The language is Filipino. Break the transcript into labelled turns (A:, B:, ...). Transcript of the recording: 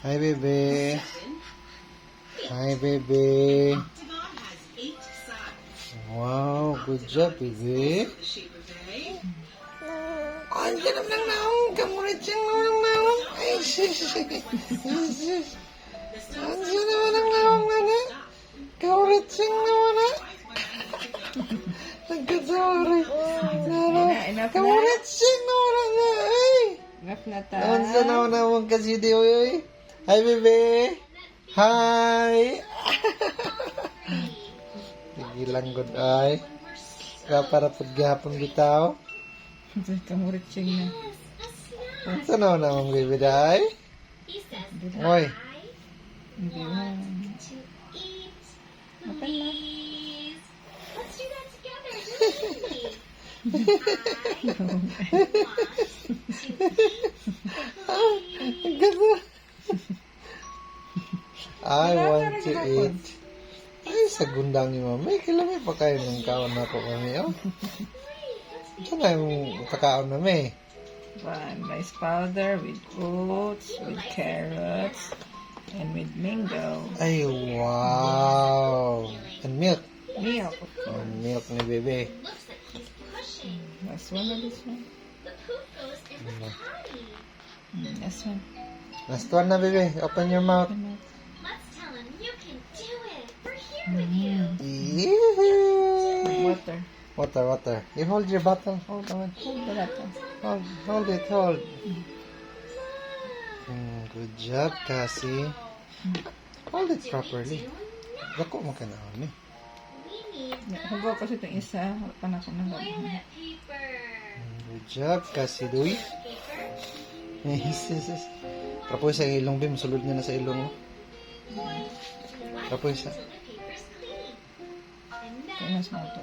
A: Hi, baby. Hi, baby. Wow, good job, baby. Ang ganap ng naong. Kamulit siyang naong. Ay, sis. Ang naman ng naong na. Kamulit siyang naman. Nagkasawari. Kamulit siyang naman na. Ay.
B: Enough na ta.
A: Naman sa naman kasi di. Hi, baby. Hi. Tigilang good ay. Para paggahapon bitaw.
B: Kamurit siyang na.
A: Saan naman baby day? Oy.
B: Hindi mo. Makan na.
A: I want to eat. Ay, sa gundang ni mami. Kailan pa kayo ng kaon na ako kami, oh? Saan na yung kakaon na may?
B: Rice powder with oats, with carrots, and with mango.
A: Ay, wow! And milk.
B: Milk, of course.
A: And milk ni bebe.
B: Last one or this one? Last one.
A: Last one na bebe. Open your mouth. Yee-hoo.
B: Water.
A: Water. You hold your bottle. Hold on.
B: Hold the water.
A: Hold it. Hold. Good job, Cassie. Hold it properly. Dako mo ka na, mami.
B: Hugo kasi itong isa. Panak ko na gawin.
A: Good job, Cassie Dui. Yes. Tapoy sa ilong, Bim. Sulod niya na sa ilong. Tapoy sa.
B: Kaya mas mo ito.